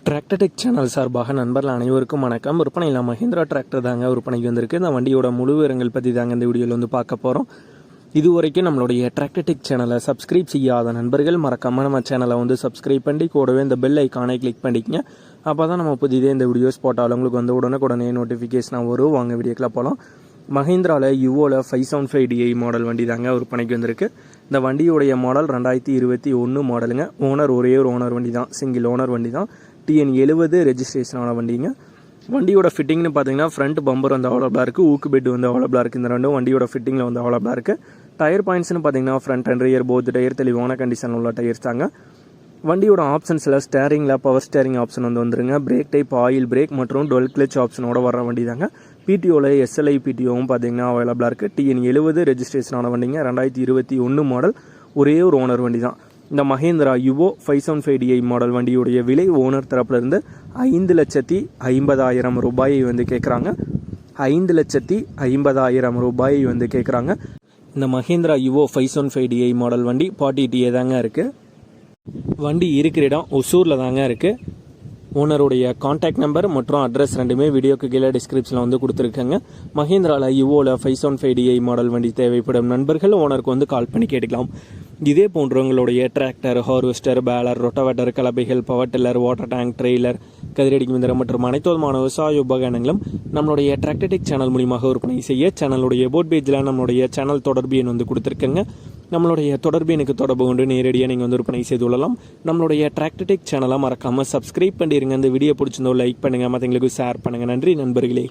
Tractor tech channel சார்பாக நண்பர்கள் அனைவருக்கும் வணக்கம். விற்பனையில் மஹிந்திரா டிராக்டர் தாங்க விற்பனைக்கு வந்திருக்கு. இந்த வண்டியோட முழு விவரங்கள் பற்றி தாங்க இந்த வீடியோவில் வந்து பார்க்க போகிறோம். இதுவரைக்கும் நம்மளுடைய டிராக்டர் டெக் சேனலை சப்ஸ்கிரைப் செய்யாத நண்பர்கள் மறக்காமல் நம்ம சேனலை வந்து சப்ஸ்கிரைப் பண்ணி கூடவே இந்த பெல் ஐக்கானை கிளிக் பண்ணிக்கங்க. அப்போ தான் நம்ம புதிதே இந்த வீடியோஸ் போட்டாலும் உங்களுக்கு வந்து உடனே நோட்டிஃபிகேஷனாக வரும். வாங்க வீடியோக்கில் போகலாம். மஹிந்திராவில் யுவோவில் 575DI மாடல் வண்டி தாங்க விற்பனைக்கு வந்திருக்கு. இந்த வண்டியோடைய மாடல் 2021 மாடலுங்க. ஓனர் ஒரே ஒரு ஓனர் வண்டி தான், சிங்கிள் ஓனர் வண்டி தான். TN 70 ரெஜிஸ்ட்ரேஷனான வண்டிங்க. வண்டியோட ஃபிட்டிங்னு பார்த்தீங்கன்னா ஃப்ரண்ட் பம்பர் வந்து அவைலபிளாக இருக்குது, ஊக்கு பெட் வந்து அவைலபிளாக இருக்குது. இந்த ரெண்டும் வண்டியோட ஃபிட்டிங்கில் வந்து அவைலபிளாக இருக்குது. டயர் பாயிண்ட்ஸ்னு பார்த்தீங்கன்னா front and rear both tyre தெளிவான கண்டிஷன் உள்ள டயர்ஸ் தாங்க. வண்டியோட ஆப்ஷன்ஸில் ஸ்டேரிங்கில் பவர் ஸ்டேரிங் ஆப்ஷன் வந்துருங்க. பிரேக் டைப் ஆயில் பிரேக் மற்றும் டுவெல் கிளச் ஆப்ஷனோட வர வண்டி தாங்க. PTOவில் SLI PTOவும் பார்த்தீங்கன்னா அவைலபிளாக இருக்குது. TN 70 ரெஜிஸ்ட்ரேஷனான வண்டிங்க. 2021 மாடல், ஒரே ஒரு ஓனர் வண்டி தான். இந்த மஹிந்திரா யுவோ 575DI மாடல் வண்டியுடைய விலை ஓனர் தரப்புலேருந்து 5,50,000 ரூபாயை வந்து கேட்குறாங்க. 5,50,000 ரூபாயை வந்து கேட்குறாங்க. இந்த மஹிந்திரா யுவோ 575DI மாடல் வண்டி 40TA தாங்க இருக்குது. வண்டி இருக்கிற இடம் ஒசூரில் தாங்க இருக்குது. ஓனருடைய கான்டாக்ட் நம்பர் மற்றும் அட்ரஸ் ரெண்டுமே வீடியோக்கு கீழே டிஸ்கிரிப்ஷனில் வந்து கொடுத்துருக்கேங்க. மஹிந்திராவில் யுவோவில் 575DI மாடல் வண்டி தேவைப்படும் நண்பர்கள் ஓனருக்கு வந்து கால் பண்ணி கேட்டுக்கலாம். இதே போன்றவங்களுடைய டிராக்டர், ஹார்வெஸ்டர், பேலர், ரொட்டவேட்டர், கலப்பைகள், power tiller, water tank, trailer, கதிரடி மிந்திரம் மற்றும் அனைத்து விதமான விவசாய உபகரணங்களும் நம்மளுடைய டிராக்டர் டெக் சேனல் மூலியமாக விற்பனை செய்ய சேனலுடைய போட் பேஜில் நம்மளுடைய சேனல் தொடர்பு எண் வந்து கொடுத்துருக்கேங்க. நம்மளுடைய தொடர்பு எனக்கு தொடர்பு கொண்டு நேரடியாக நீங்கள் வந்து விற்பனை செய்து கொள்ளலாம். நம்மளுடைய டிராக்டர் டெக் சேனலை மறக்காமல் சப்ஸ்கிரைப் பண்ணிடுங்க. இந்த வீடியோ பிடிச்சிருந்தோ லைக் பண்ணுங்கள், மற்றவங்களுக்கு ஷேர் பண்ணுங்கள். நன்றி நண்பர்களே.